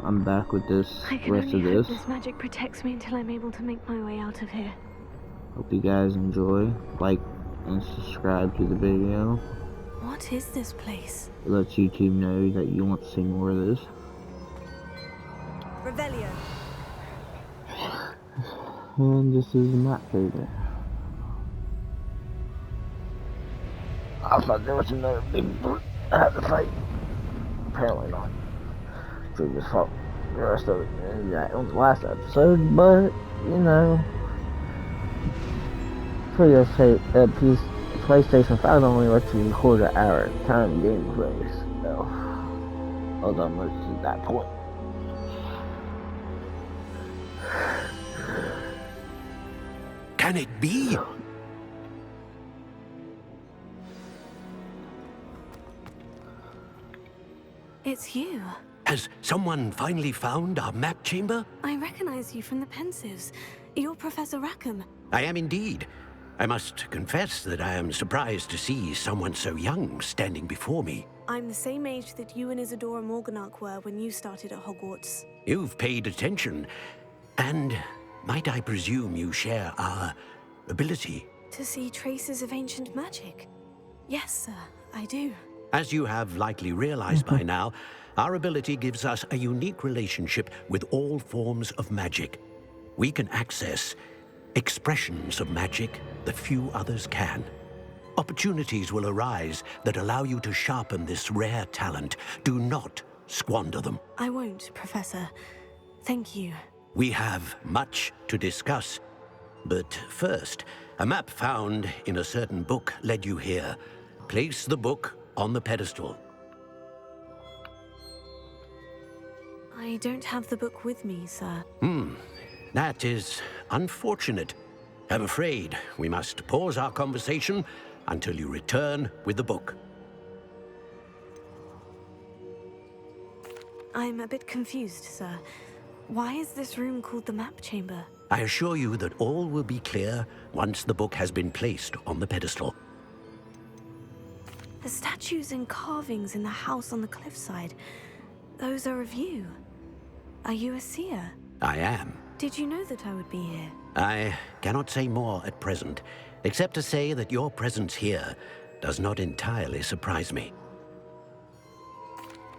I'm back with this I can rest of only hope this. this magic protects me until I'm able to make my way out of here. Hope you guys enjoy. Like and subscribe to the video. What is this place? It lets YouTube know that you want to see more of this. Revelio. And this is the map paper. I thought there was another big brute I had to fight. Apparently not. So we just fought the rest of it in that on the last episode, but you know, PlayStation 5 only lets you record an hour at a time gameplay, so I was almost at that point. Can it be? It's you. Has someone finally found our map chamber? I recognize you from the Pensives. You're Professor Rackham. I am indeed. I must confess that I am surprised to see someone so young standing before me. I'm the same age that you and Isadora Morganach were when you started at Hogwarts. You've paid attention. And might I presume you share our ability? To see traces of ancient magic? Yes, sir, I do. As you have likely realized by now, our ability gives us a unique relationship with all forms of magic. We can access expressions of magic that few others can. Opportunities will arise that allow you to sharpen this rare talent. Do not squander them. I won't, Professor. Thank you. We have much to discuss. But first, a map found in a certain book led you here. Place the book on the pedestal. I don't have the book with me, sir. That is unfortunate. I'm afraid we must pause our conversation until you return with the book. I'm a bit confused, sir. Why is this room called the map chamber? I assure you that all will be clear once the book has been placed on the pedestal. The statues and carvings in the house on the cliffside, those are of you. Are you a seer? I am. Did you know that I would be here? I cannot say more at present, except to say that your presence here does not entirely surprise me.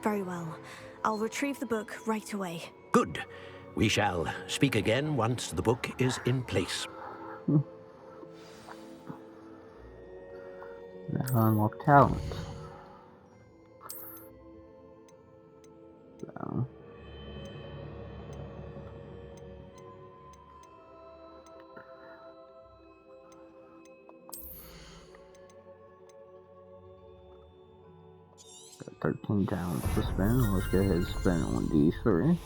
Very well. I'll retrieve the book right away. Good. We shall speak again once the book is in place. Now unlock talent. So. Got 13 talents to spend. Let's go ahead and spend on D3.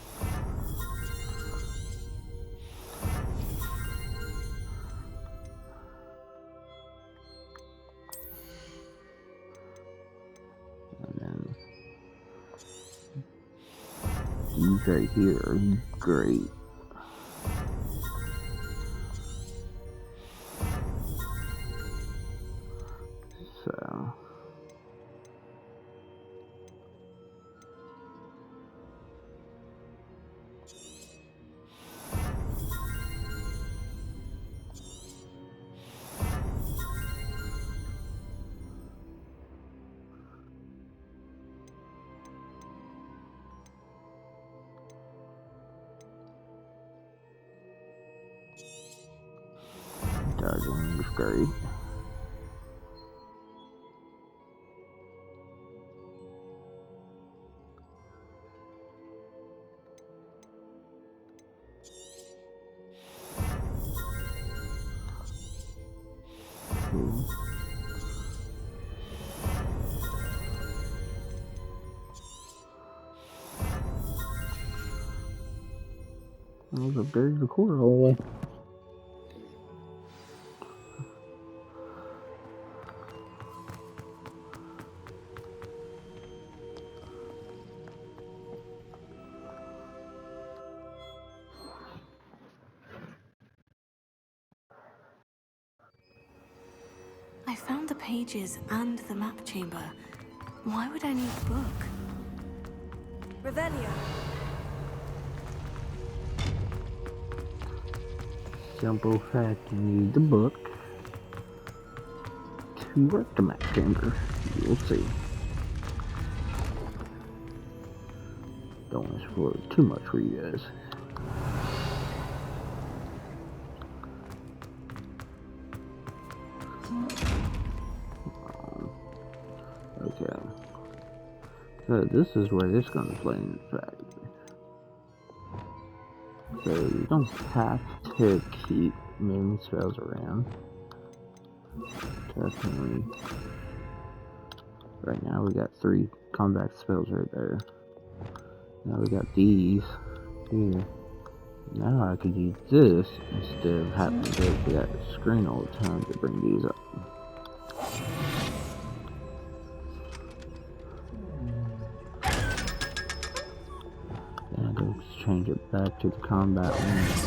These right here are great. So dodging is great. Cool. There's a buried recorder all the way. I found the pages and the map chamber. Why would I need the book? Revelio. simple fact, you need the book to work the map chamber. You'll see. Don't want to spoil too much for you guys. Okay. So this is where this is going to play in fact. So you don't have to keep many spells around. Definitely. Right now we got 3 combat spells right there. Now we got these here. Now I could use this instead of having to go to that screen all the time to bring these up. Then I go change it back to the combat one.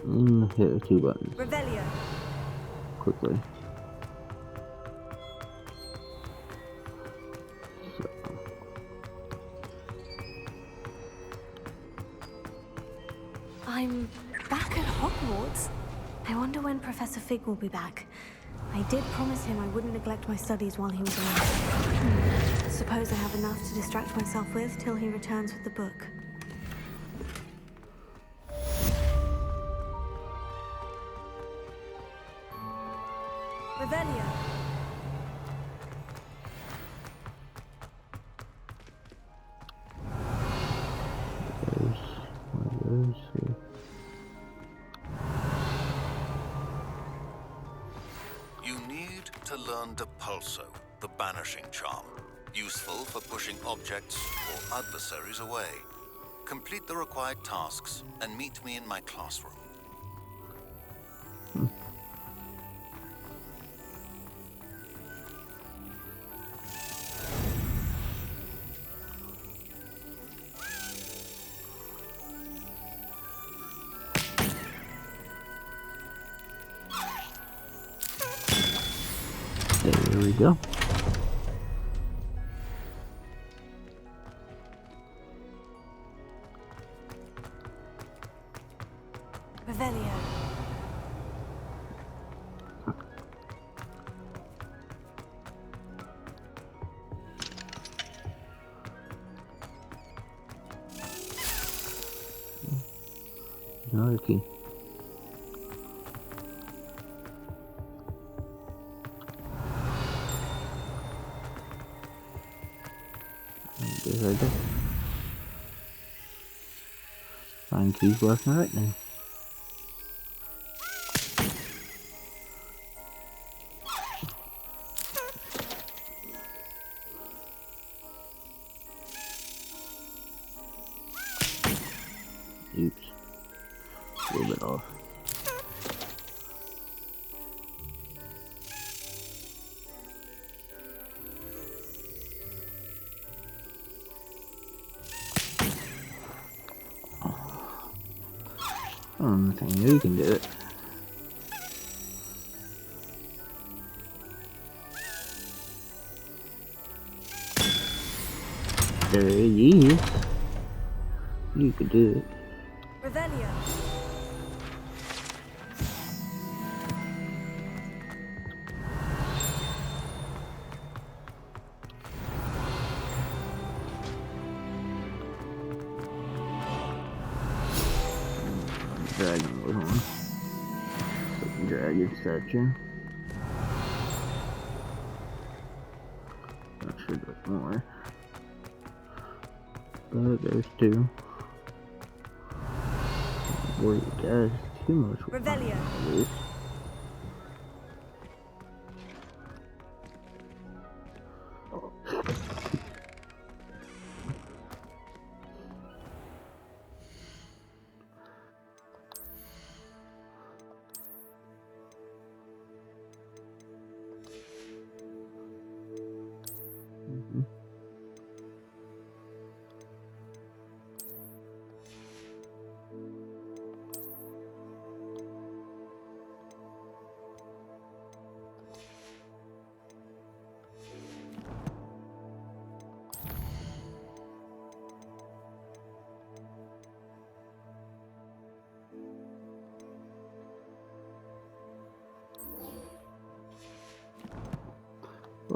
And hit the 2 buttons. Revelio. Quickly. So. I'm back at Hogwarts. I wonder when Professor Fig will be back. I did promise him I wouldn't neglect my studies while he was away. Suppose I have enough to distract myself with till he returns with the book. Revelio. There's here. You need to learn Depulso, the banishing charm. Useful for pushing objects or adversaries away. Complete the required tasks and meet me in my classroom. There we go. Revelio. Another key. There's right there. Find keys left and right now. Oops. A little bit off. I think you can do it. There he is. You could do it. Revelio. Dragon was on. Dragon statue. Not sure there's more. But there's 2. Boy, guys, too much. Revelio.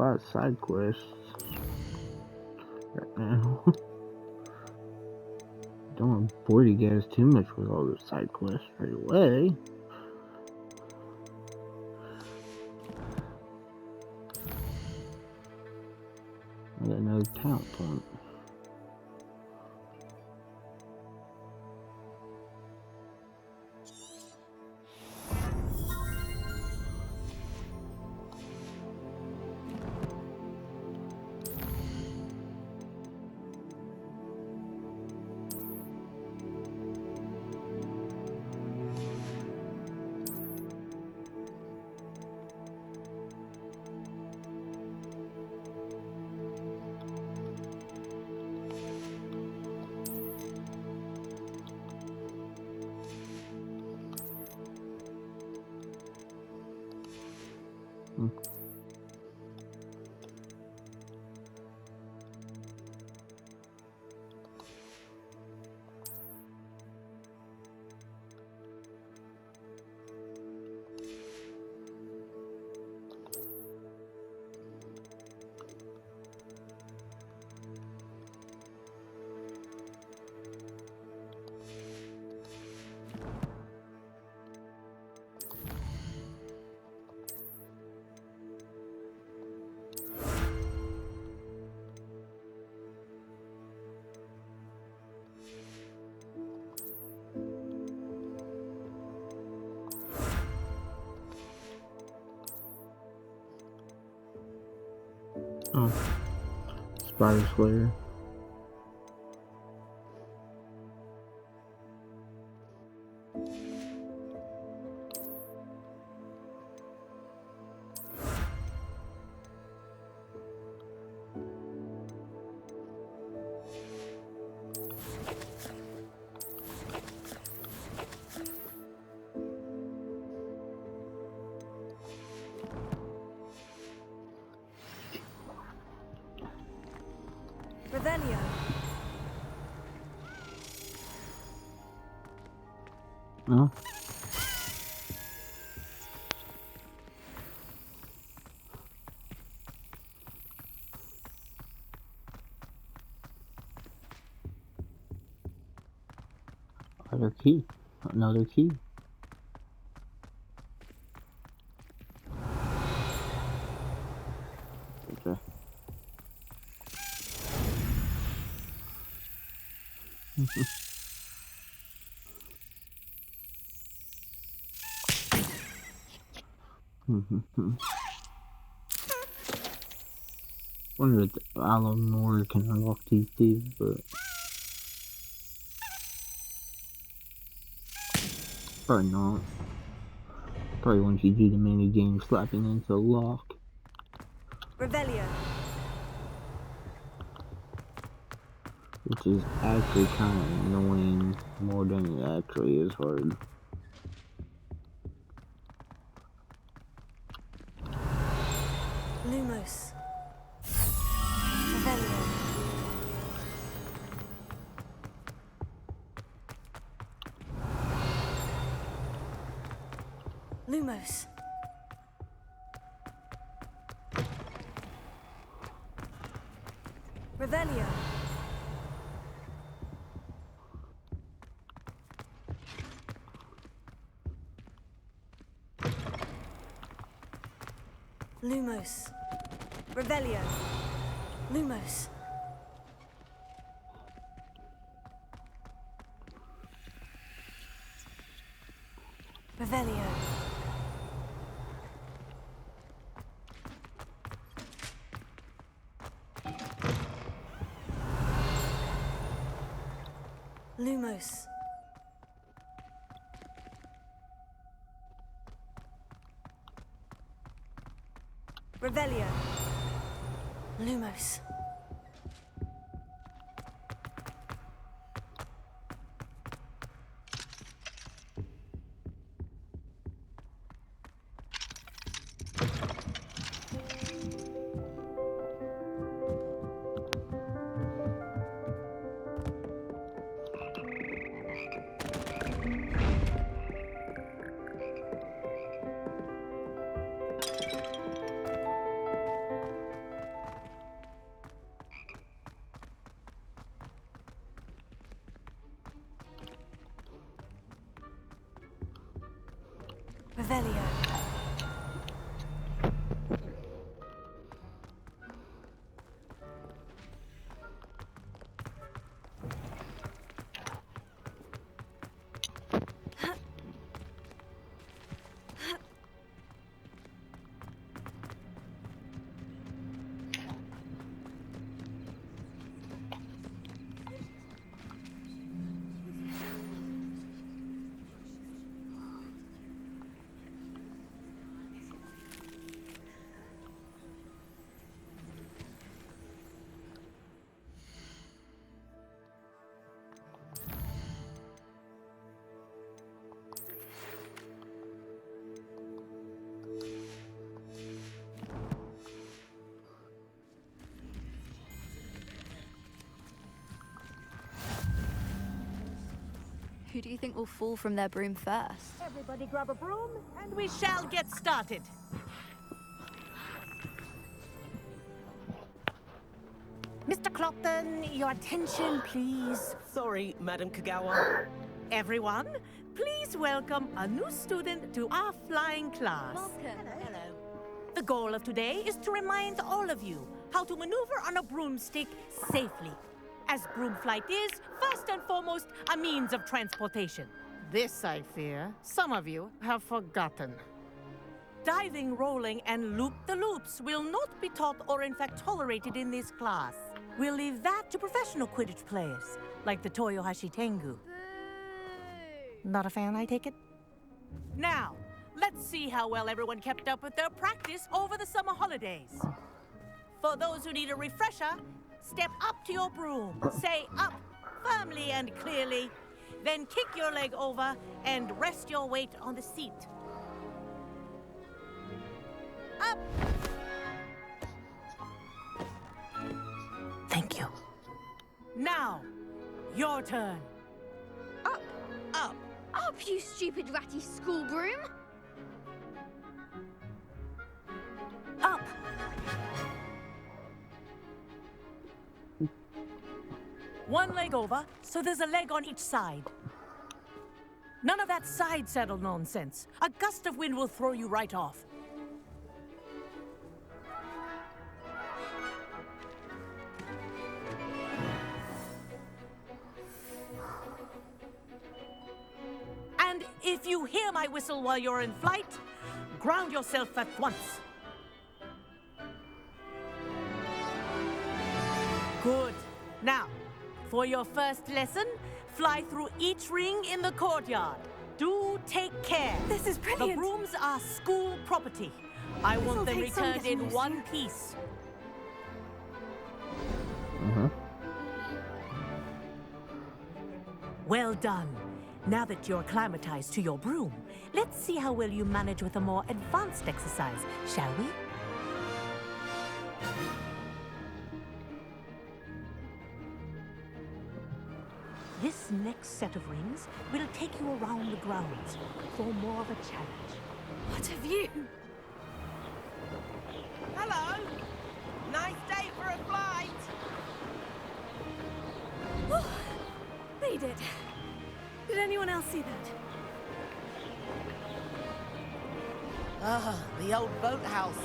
lot of side quests right now. Don't want to bore you guys too much with all the side quests right away. I got another talent point. Oh, Spider Slayer. Revelio. No? Another key. Another key. Okay. Wonder if Alan Moore can unlock these thieves, but probably not. Probably once you do the mini game, slapping into a lock. Revelio. Which is actually kind of annoying more than it actually is hard. Lumos. Revelio. Lumos. Revelio. Lumos. Revelio. Lumos. Revelio. Lumos. Revelio. Lumos. Revelio. Who do you think will fall from their broom first? Everybody grab a broom, and we shall get started. Mr. Clopton, your attention, please. Sorry, Madam Kagawa. Everyone, please welcome a new student to our flying class. Welcome. Hello. The goal of today is to remind all of you how to maneuver on a broomstick safely, as broom flight is, first and foremost, a means of transportation. This, I fear, some of you have forgotten. Diving, rolling, and loop-the-loops will not be taught or in fact tolerated in this class. We'll leave that to professional Quidditch players, like the Toyohashi Tengu. Not a fan, I take it? Now, let's see how well everyone kept up with their practice over the summer holidays. For those who need a refresher, step up to your broom, say up firmly and clearly, then kick your leg over and rest your weight on the seat. Up! Thank you. Now, your turn. Up, Up. up, you stupid ratty school broom! Up. One leg over, so there's a leg on each side. None of that side saddle nonsense. A gust of wind will throw you right off. And if you hear my whistle while you're in flight, ground yourself at once. Good. Now, for your first lesson, fly through each ring in the courtyard. Do take care. This is brilliant. The brooms are school property. I want them take some returned getting in used one to. piece. Well done. Now that you're acclimatized to your broom, let's see how well you manage with a more advanced exercise, shall we? This next set of rings will take you around the grounds for more of a challenge. What have you? Hello! Nice day for a flight! Oh, read it. Did anyone else see that? Ah, the old boathouse.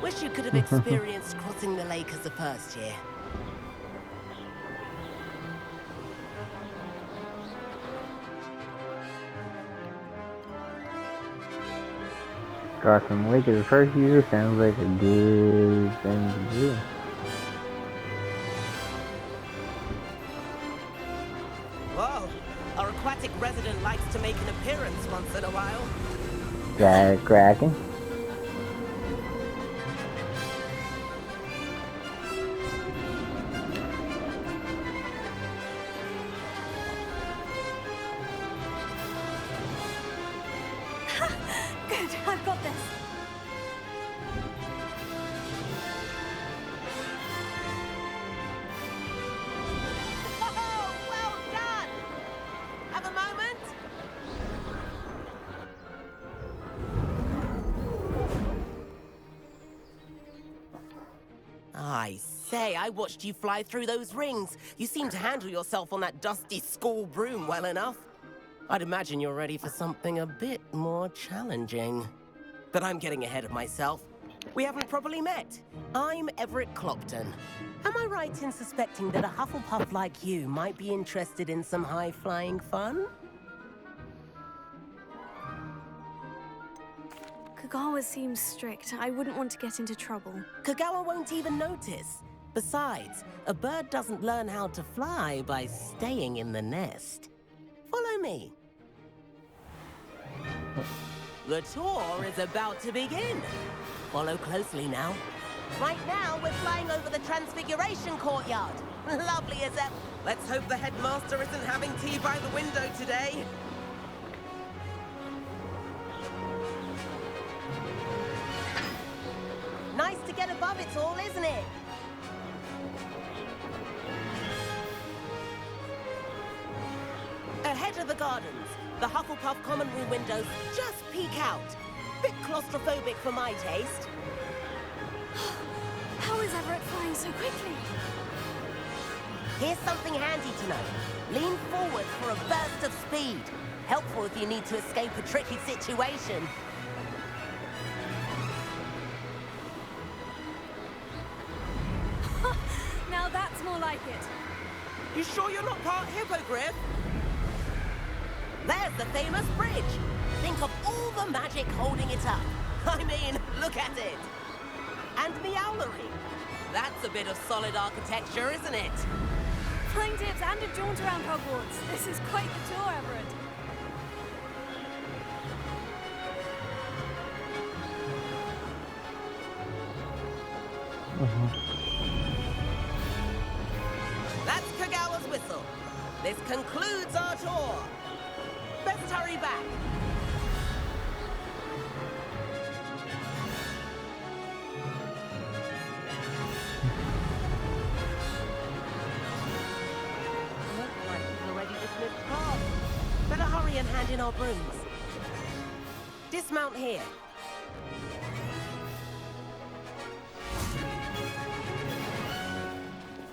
Wish you could have experienced crossing the lake as a first year. Crossing the lake as a first year sounds like a good thing to do. Whoa! Our aquatic resident likes to make an appearance once in a while. Jack Kraken. Good, I've got this. Oh, well done! Have a moment? I say, I watched you fly through those rings. You seem to handle yourself on that dusty school broom well enough. I'd imagine you're ready for something a bit more challenging. But I'm getting ahead of myself. We haven't properly met. I'm Everett Clopton. Am I right in suspecting that a Hufflepuff like you might be interested in some high-flying fun? Kagawa seems strict. I wouldn't want to get into trouble. Kagawa won't even notice. Besides, a bird doesn't learn how to fly by staying in the nest. Follow me. The tour is about to begin. Follow closely now. Right now, we're flying over the Transfiguration Courtyard. Lovely as ever. Let's hope the headmaster isn't having tea by the window today. Nice to get above it all, isn't it? Ahead of the gardens, the Hufflepuff common room windows just peek out. Bit claustrophobic for my taste. How is Everett flying so quickly? Here's something handy to know. Lean forward for a burst of speed. Helpful if you need to escape a tricky situation. Now that's more like it. You sure you're not part hippogriff? There's the famous bridge. Think of all the magic holding it up. I mean, look at it. And the owlery. That's a bit of solid architecture, isn't it? Flying tips and a jaunt around Hogwarts. This is quite the tour, Everett. That's Kagawa's whistle. This concludes our tour. Best hurry back. Looks like we've already dismissed class. Better hurry and hand in our brooms. Dismount here.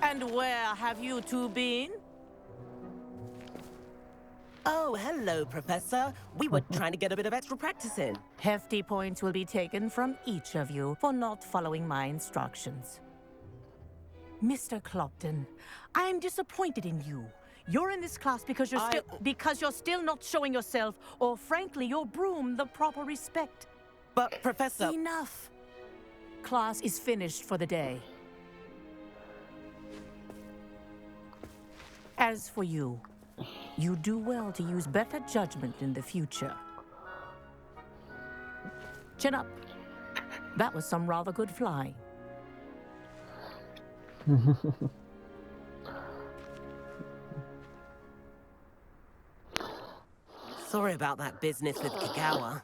And where have you two been? Oh, hello, Professor. We were trying to get a bit of extra practice in. Hefty points will be taken from each of you for not following my instructions. Mr. Clopton, I am disappointed in you. You're in this class because you're still not showing yourself, or frankly, your broom, the proper respect. But, Professor... Enough. Class is finished for the day. As for you, you do well to use better judgment in the future. Chin up. That was some rather good flying. Sorry about that business with Kagawa,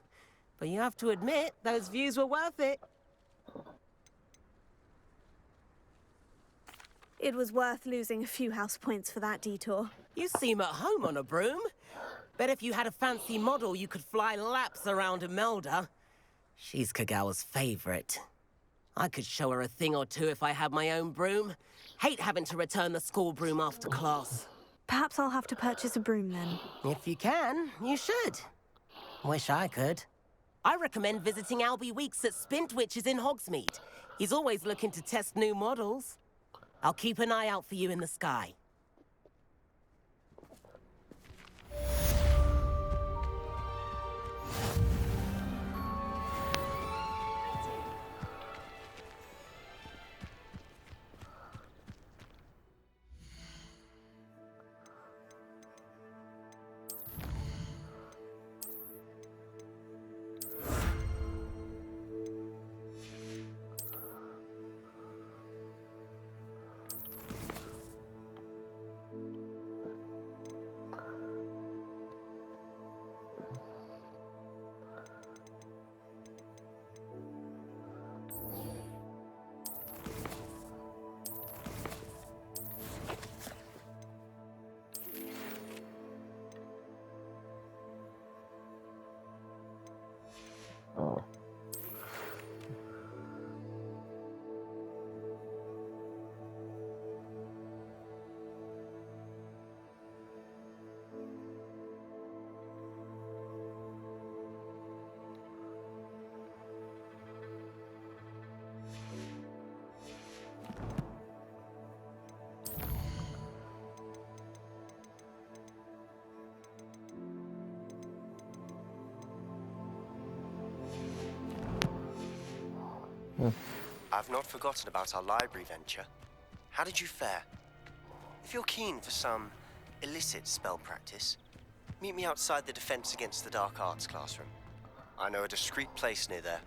but you have to admit, those views were worth it. It was worth losing a few house points for that detour. You seem at home on a broom. Bet if you had a fancy model, you could fly laps around Imelda. She's Kagawa's favorite. I could show her a thing or two if I had my own broom. Hate having to return the school broom after class. Perhaps I'll have to purchase a broom then. If you can, you should. Wish I could. I recommend visiting Albie Weeks at Spintwitches in Hogsmeade. He's always looking to test new models. I'll keep an eye out for you in the sky. I've not forgotten about our library venture. How did you fare? If you're keen for some illicit spell practice, meet me outside the Defense Against the Dark Arts classroom. I know a discreet place near there.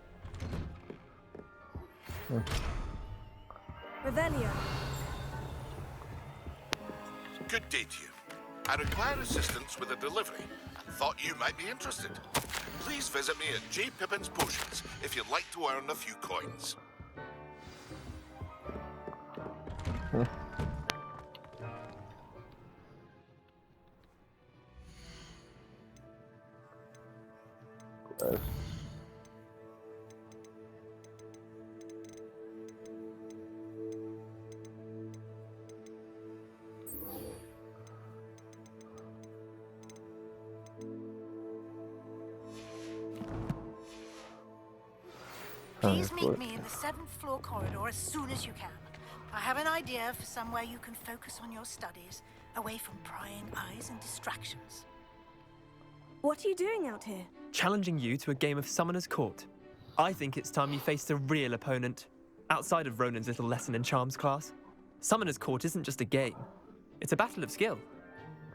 Revelio. Good day to you. I require assistance with a delivery and thought you might be interested. Please visit me at J. Pippin's Potions if you'd like to earn a few coins. Please meet me in the 7th floor corridor as soon as you can. I have an idea for somewhere you can focus on your studies, away from prying eyes and distractions. What are you doing out here? Challenging you to a game of Summoner's Court. I think it's time you faced a real opponent, outside of Ronan's little lesson in charms class. Summoner's Court isn't just a game. It's a battle of skill.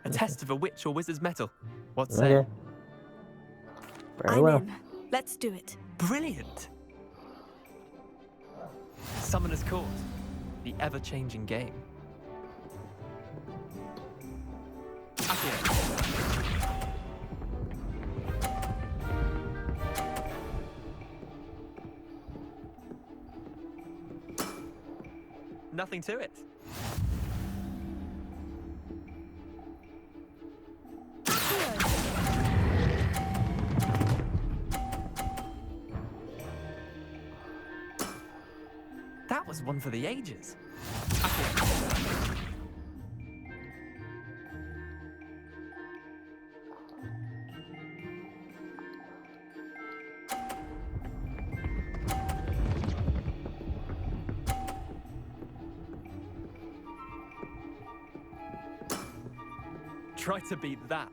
A test of a witch or wizard's mettle. What say? Okay. Very I'm well. in. Let's do it. Brilliant! Summoner's Court. The ever-changing game. Accio. Nothing to it. That was one for the ages. Accio. Try to beat that.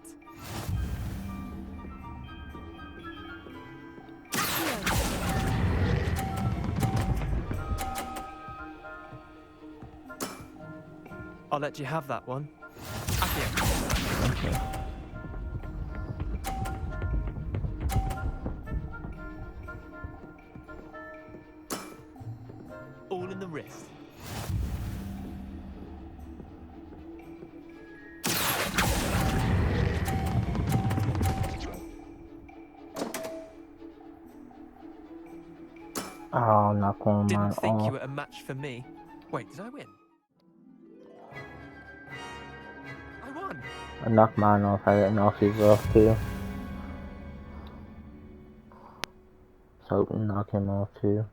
I'll let you have that one. Accio. Okay. All in the wrist. Oh, knock one of Didn't mine think you off. were a match for me. Wait, did I win? I won. I knocked mine off. I didn't knock his off too. So hoping to knock him off too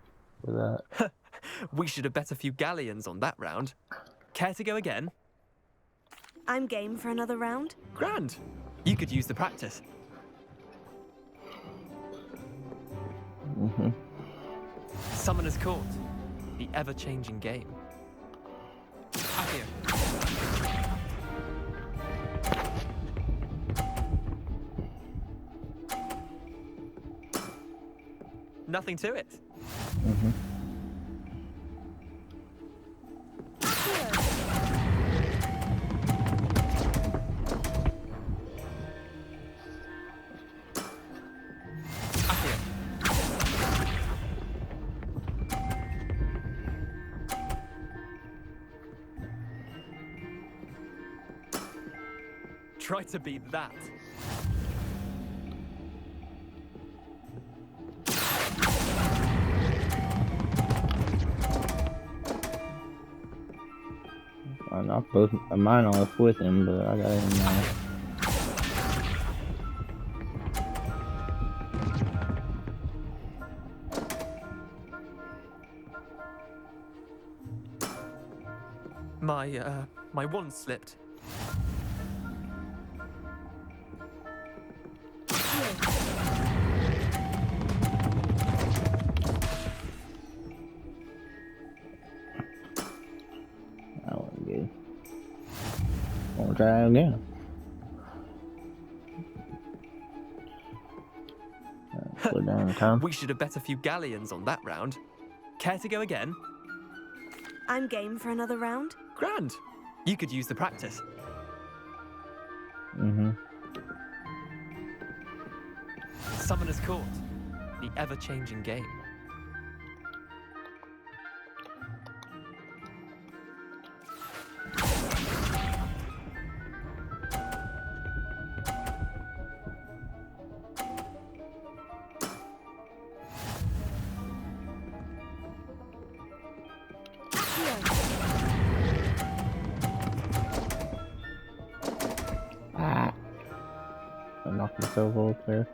with that. We should have bet a few galleons on that round. Care to go again? I'm game for another round. Grand. You could use the practice. Summoner's Court. The ever-changing game. Accio. Nothing to it. Accio. Try to beat that. I knocked both of mine off with him, but I got him now. My wand slipped. That wasn't good. Wanna try it again? Put down the time. We should have bet a few galleons on that round. Care to go again? I'm game for another round. Grand. You could use the practice. Summoner's Court. The ever-changing game. I knocked myself off there.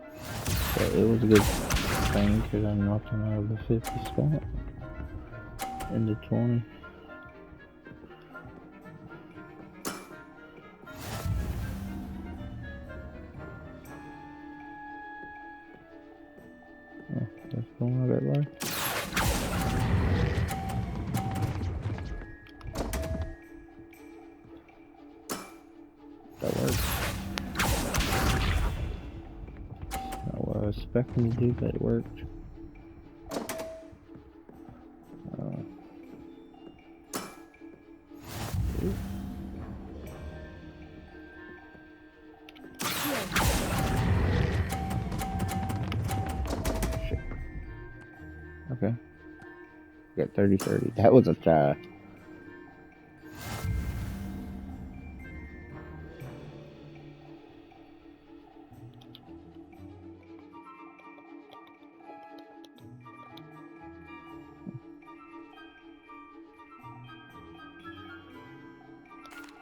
But it was a good thing because I knocked him out of the 50 spot into 20. Oh, that's going a bit low. That worked. Not what I was expecting to do, but it worked. Shit. Okay. Got 30-30. That was a tie.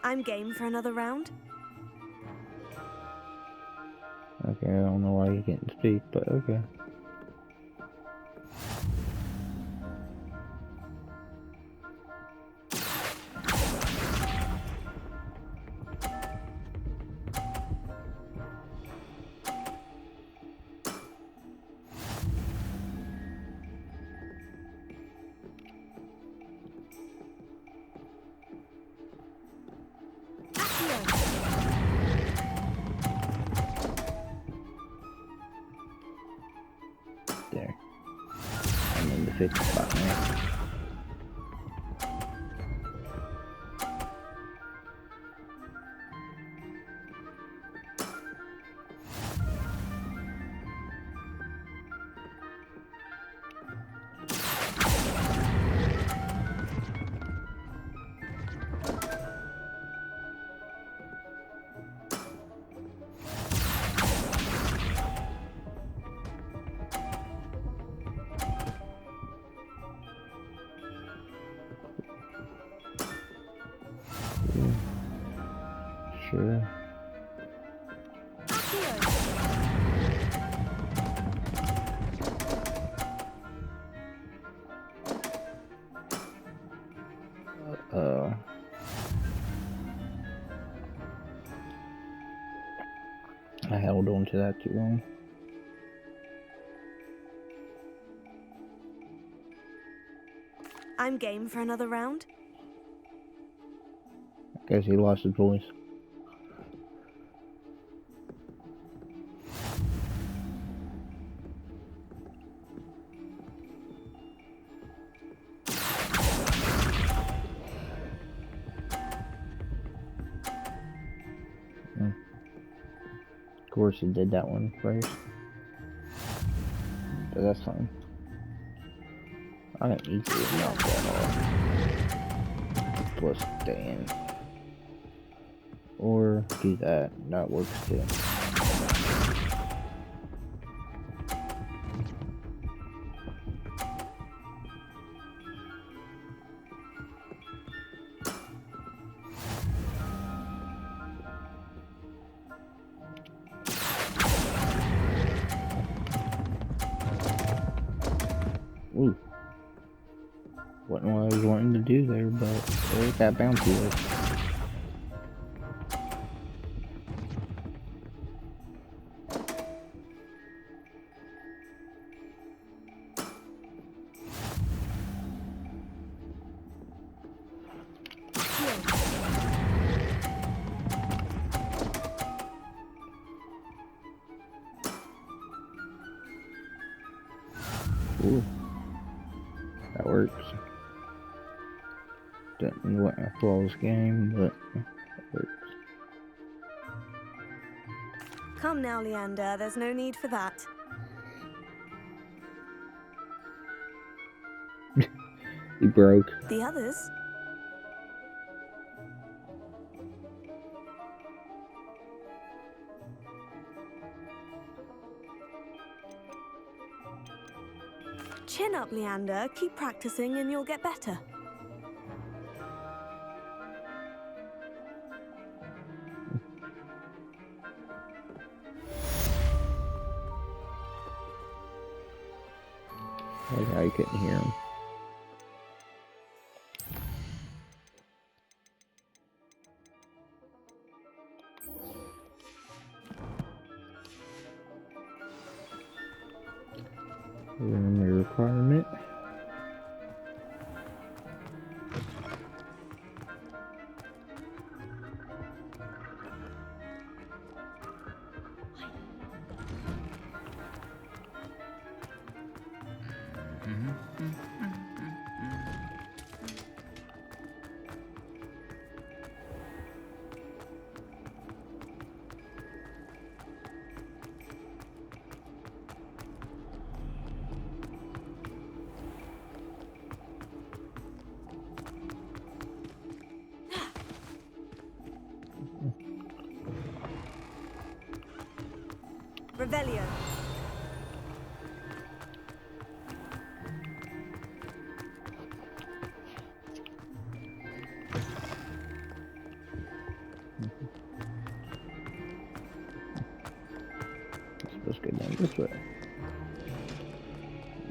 I'm game for another round. Okay, I don't know why you can't speak, but okay. There. I'm in the 50 spot now. Sure. I held on to that too long. I'm game for another round. I guess he lost his voice. Of course he did that one first. But that's fine. I can easily knock that off. Plus Dan. Or do that. That works too. Ooh. Wasn't what I was wanting to do there, but there's that bouncy is. Ooh. That works. Don't know what a flawless game, but it works. Come now, Leander, there's no need for that. He broke. The others? Chin up, Leander. Keep practicing and you'll get better. I couldn't hear him. Remember requirement. Revelio. I'm supposed to go down this way.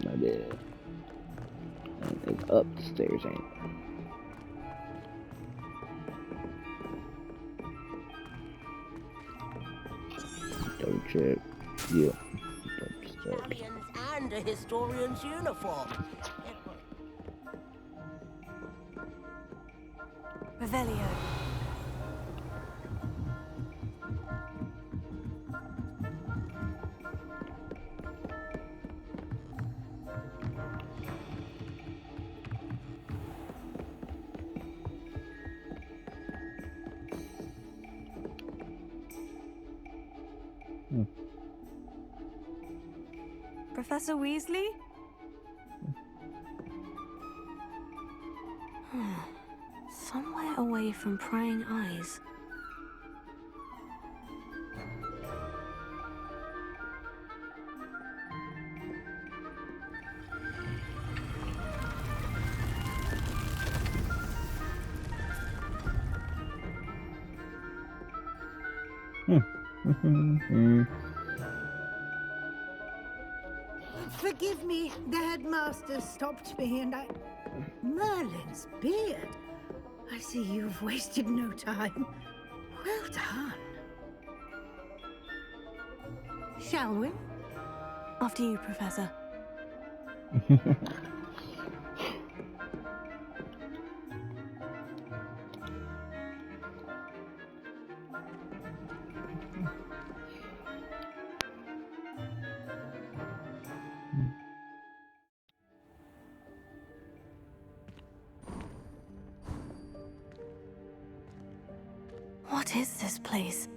My bad. And it's up the stairs, ain't it? Double check. Yeah. Champions and a historian's uniform. Revelio. Professor Weasley? Somewhere away from prying eyes. Forgive me, the headmaster stopped me and I... Merlin's beard. I see you've wasted no time. Well done. Shall we? After you, Professor. What is this place?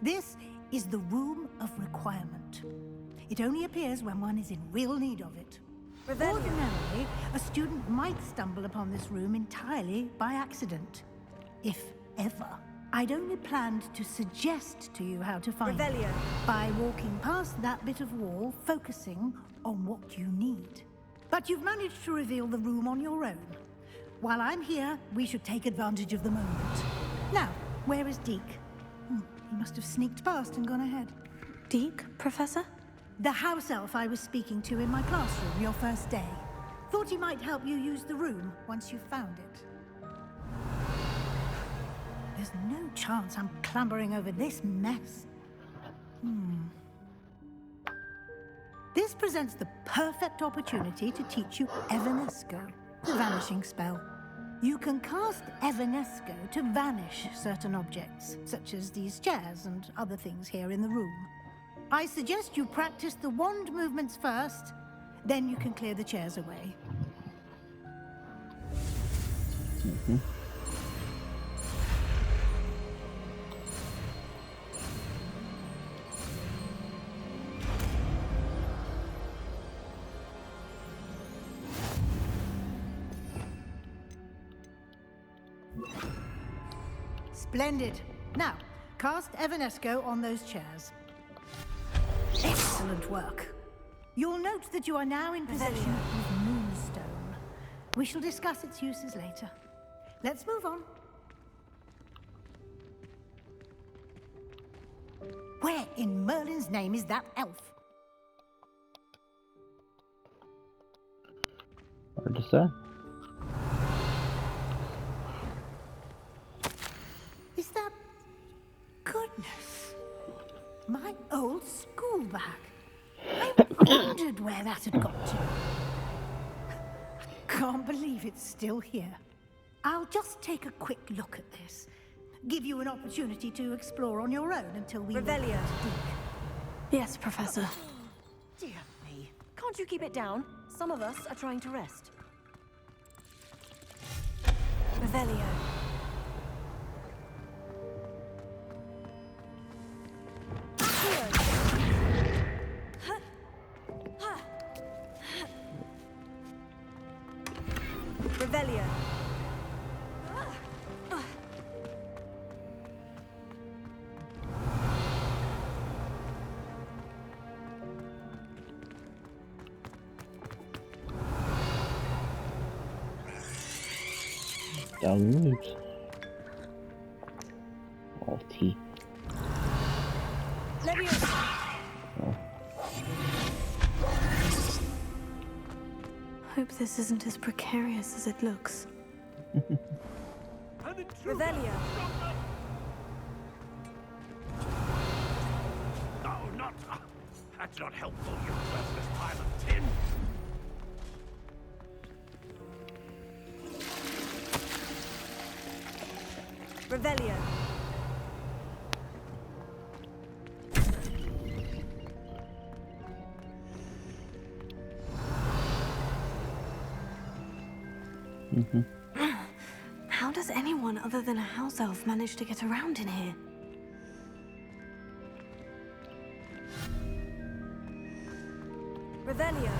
This is the Room of Requirement. It only appears when one is in real need of it. Ordinarily, a student might stumble upon this room entirely by accident. If ever. I'd only planned to suggest to you how to find it by walking past that bit of wall, focusing on what you need. But you've managed to reveal the room on your own. While I'm here, we should take advantage of the moment. Now, where is Deke? He must have sneaked past and gone ahead. Deke, Professor? The house elf I was speaking to in my classroom your first day. Thought he might help you use the room once you found it. There's no chance I'm clambering over this mess. This presents the perfect opportunity to teach you Evanesco, the vanishing spell. You can cast Evanesco to vanish certain objects, such as these chairs and other things here in the room. I suggest you practice the wand movements first, then you can clear the chairs away. Mm-hmm. Splendid. Now, cast Evanesco on those chairs. Excellent work. You'll note that you are now in possession of Moonstone. We shall discuss its uses later. Let's move on. Where in Merlin's name is that elf? Hard to say. Is that... Goodness. My old school bag. I wondered where that had got to. Can't believe it's still here. I'll just take a quick look at this. Give you an opportunity to explore on your own until we... Revelio. Yes, Professor. Dear me. Can't you keep it down? Some of us are trying to rest. Revelio. Revelio. Downloads. All tea. Hope this isn't as precarious as it looks. Revelio. No, not. That's not helpful, you worthless pile of tin. Revelio. How does anyone other than a house elf manage to get around in here? Revelio.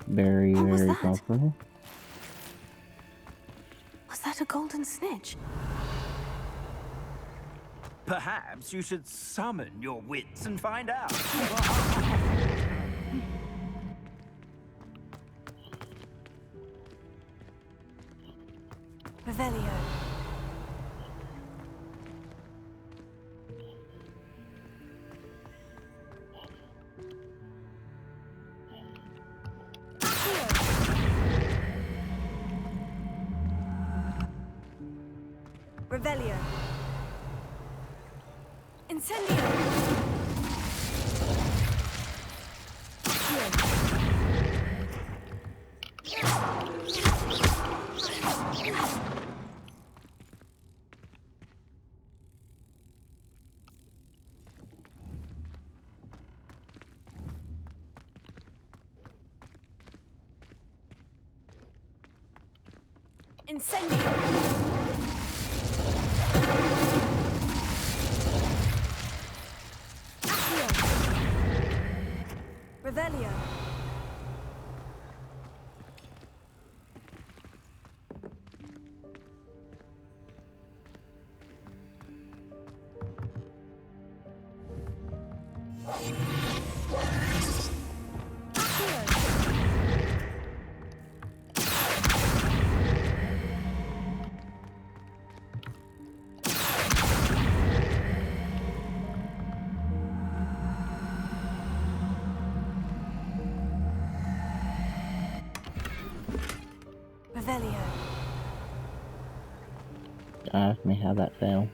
Very, What was very that? comfortable. Was that a golden snitch? Perhaps you should summon your wits and find out. Revelio. Revelio. Incendio. Revelio. Revelio. Ask me how that fell.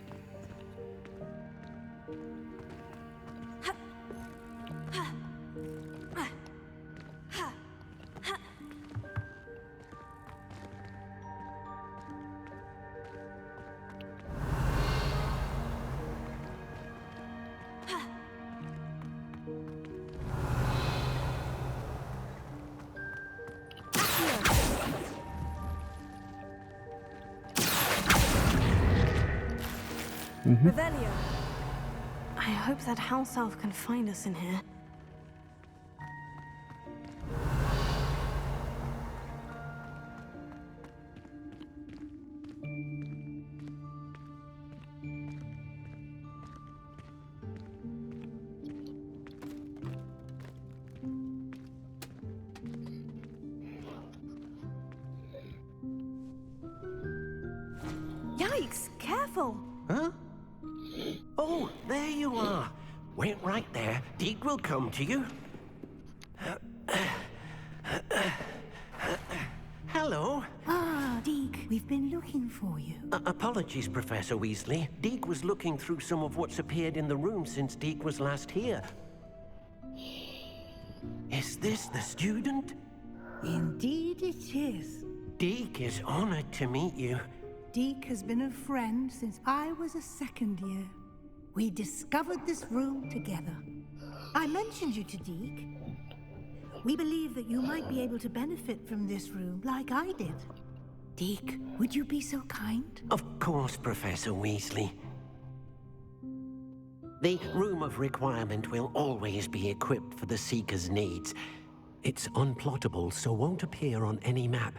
Revelio. I hope that house elf can find us in here. Yikes! Careful! Huh? Oh, there you are. Wait right there. Deke will come to you. Hello. Ah, Deke, we've been looking for you. Apologies, Professor Weasley. Deke was looking through some of what's appeared in the room since Deke was last here. Is this the student? Indeed it is. Deke is honored to meet you. Deke has been a friend since I was a second year. We discovered this room together. I mentioned you to Deke. We believe that you might be able to benefit from this room like I did. Deke, would you be so kind? Of course, Professor Weasley. The Room of Requirement will always be equipped for the Seeker's needs. It's unplottable, so won't appear on any map.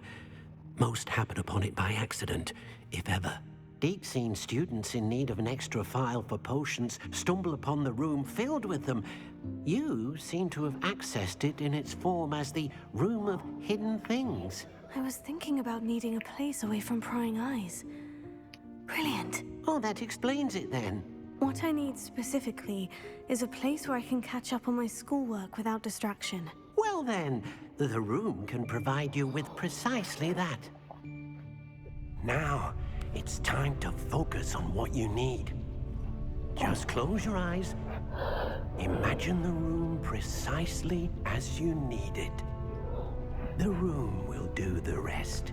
Most happen upon it by accident, if ever. Deke's seen students in need of an extra file for potions stumble upon the room filled with them. You seem to have accessed it in its form as the Room of Hidden Things. I was thinking about needing a place away from prying eyes. Brilliant. Oh, that explains it then. What I need specifically is a place where I can catch up on my schoolwork without distraction. Well then, the room can provide you with precisely that. Now, it's time to focus on what you need. Just close your eyes. Imagine the room precisely as you need it. The room will do the rest.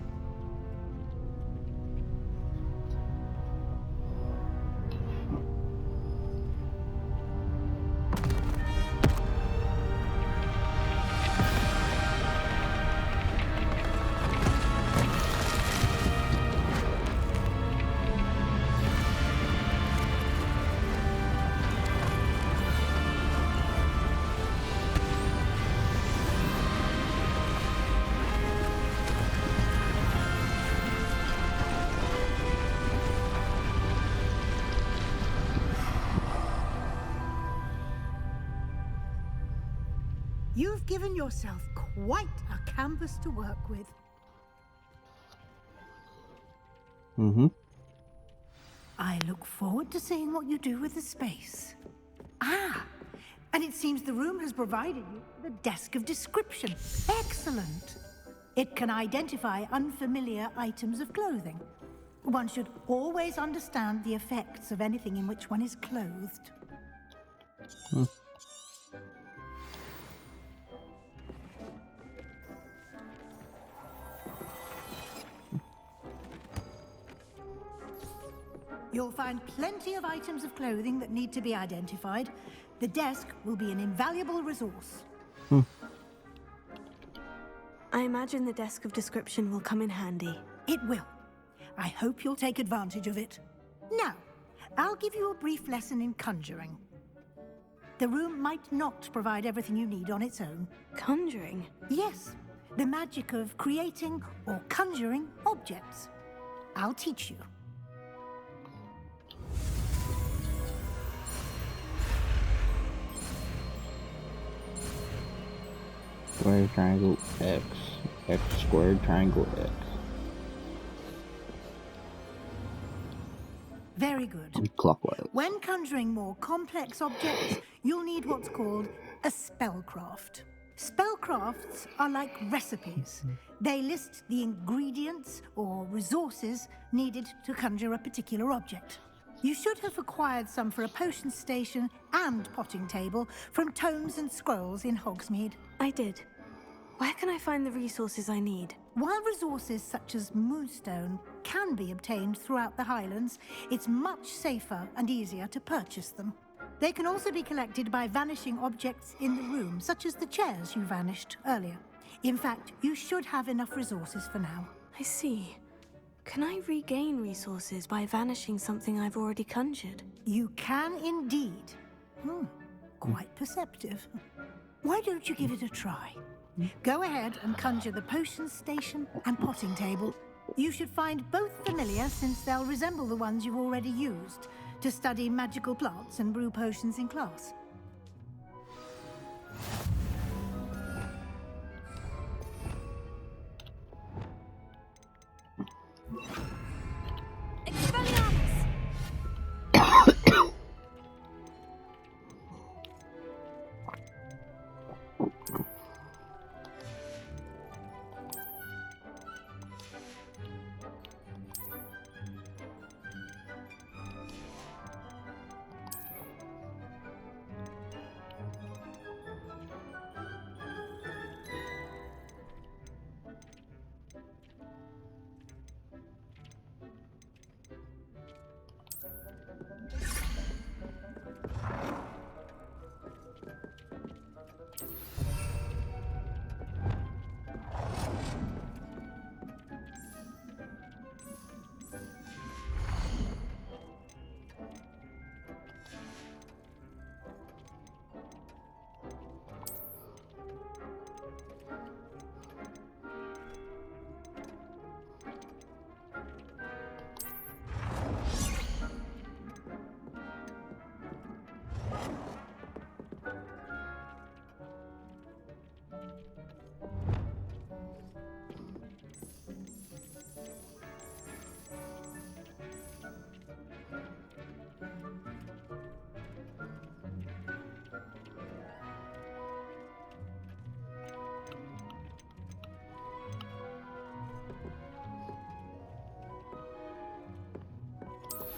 You've given yourself quite a canvas to work with. I look forward to seeing what you do with the space. Ah, and it seems the room has provided you with a desk of description. Excellent. It can identify unfamiliar items of clothing. One should always understand the effects of anything in which one is clothed. You'll find plenty of items of clothing that need to be identified. The desk will be an invaluable resource. I imagine the desk of description will come in handy. It will. I hope you'll take advantage of it. Now, I'll give you a brief lesson in conjuring. The room might not provide everything you need on its own. Conjuring? Yes, the magic of creating or conjuring objects. I'll teach you. Square, triangle, X. X squared, triangle, X. Very good. Clockwise. When conjuring more complex objects, you'll need what's called a spellcraft. Spellcrafts are like recipes. They list the ingredients or resources needed to conjure a particular object. You should have acquired some for a potion station and potting table from tomes and scrolls in Hogsmeade. I did. Where can I find the resources I need? While resources such as moonstone can be obtained throughout the Highlands, it's much safer and easier to purchase them. They can also be collected by vanishing objects in the room, such as the chairs you vanished earlier. In fact, you should have enough resources for now. I see. Can I regain resources by vanishing something I've already conjured? You can indeed. Quite perceptive. Why don't you give it a try? Go ahead and conjure the potion station and potting table. You should find both familiar since they'll resemble the ones you've already used to study magical plants and brew potions in class.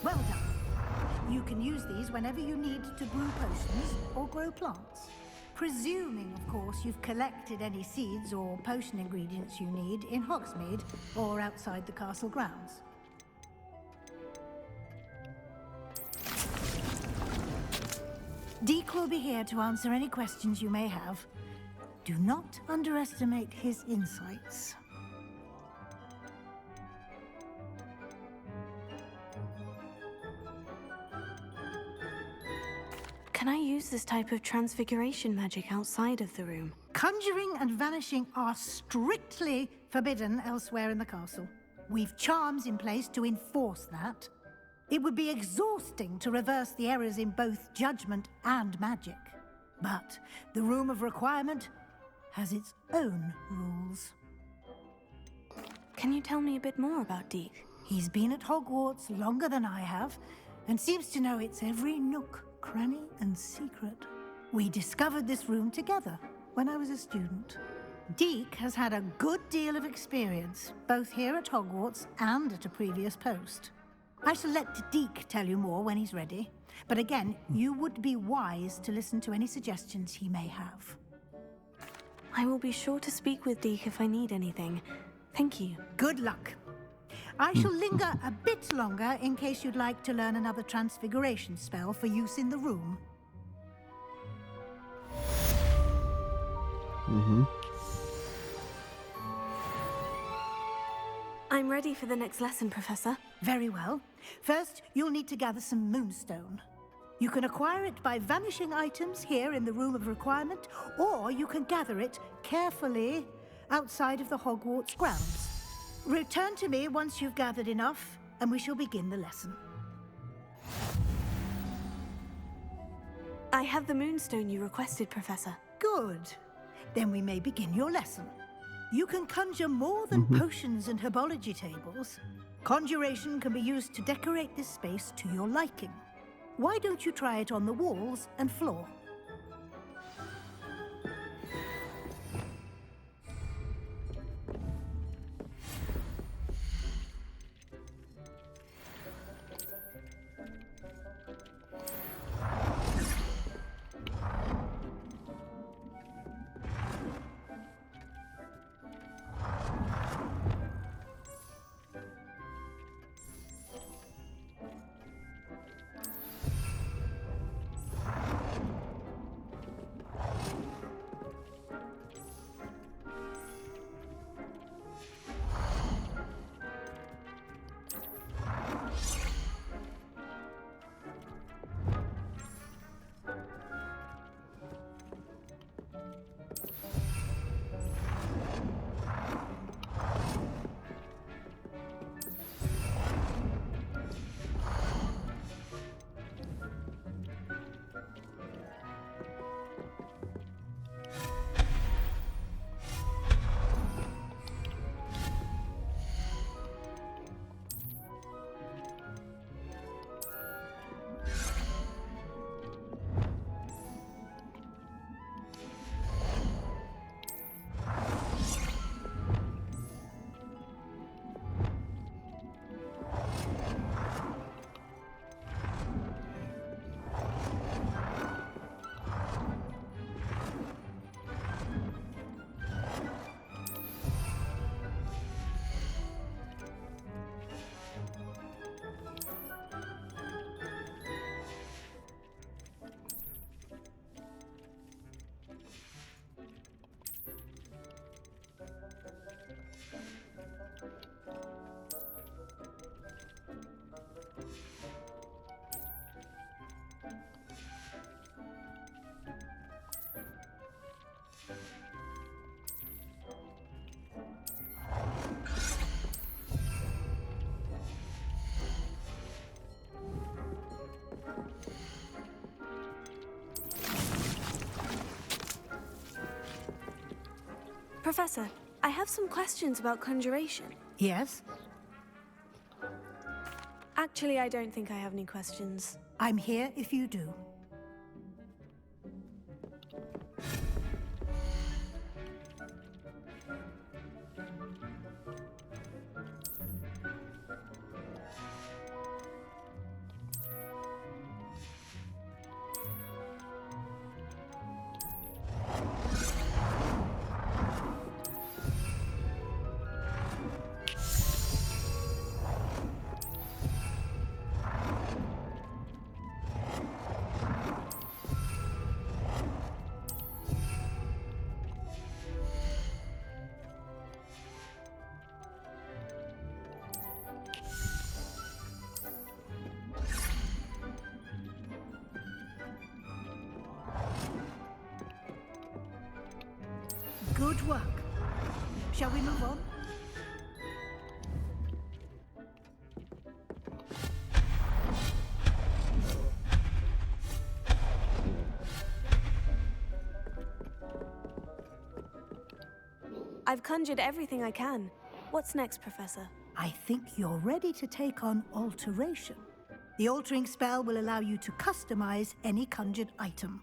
Well done. You can use these whenever you need to brew potions or grow plants. Presuming, of course, you've collected any seeds or potion ingredients you need in Hogsmeade or outside the castle grounds. Deke will be here to answer any questions you may have. Do not underestimate his insights. Can I use this type of transfiguration magic outside of the room? Conjuring and vanishing are strictly forbidden elsewhere in the castle. We've charms in place to enforce that. It would be exhausting to reverse the errors in both judgment and magic. But the Room of Requirement has its own rules. Can you tell me a bit more about Deke? He's been at Hogwarts longer than I have, and seems to know its every nook, cranny, and secret. We discovered this room together when I was a student. Deke has had a good deal of experience, both here at Hogwarts and at a previous post. I shall let Deke tell you more when he's ready, but again, you would be wise to listen to any suggestions he may have. I will be sure to speak with Deke if I need anything. Thank you. Good luck. I shall linger a bit longer in case you'd like to learn another transfiguration spell for use in the room. I'm ready for the next lesson, Professor. Very well. First, you'll need to gather some moonstone. You can acquire it by vanishing items here in the Room of Requirement, or you can gather it carefully outside of the Hogwarts grounds. Return to me once you've gathered enough, and we shall begin the lesson. I have the moonstone you requested, Professor. Good. Then we may begin your lesson. You can conjure more than potions and herbology tables. Conjuration can be used to decorate this space to your liking. Why don't you try it on the walls and floor? Professor, I have some questions about conjuration. Yes? Actually, I don't think I have any questions. I'm here if you do. Good work. Shall we move on? I've conjured everything I can. What's next, Professor? I think you're ready to take on alteration. The altering spell will allow you to customize any conjured item.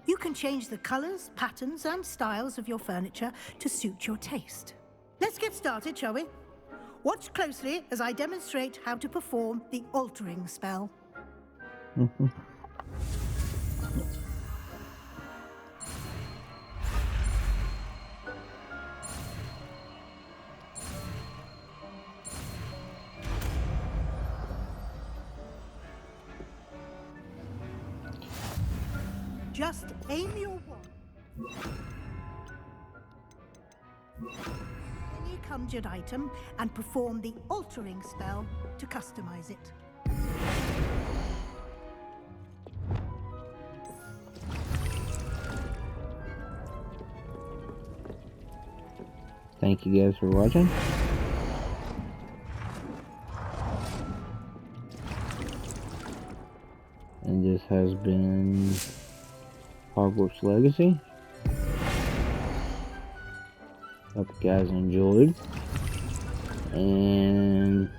You can change the colors, patterns, and styles of your furniture to suit your taste. Let's get started, shall we? Watch closely as I demonstrate how to perform the altering spell. Just aim your wand. Any conjured item and perform the altering spell to customize it. Thank you guys for watching. And this has been Hogwarts Legacy. Hope you guys enjoyed. And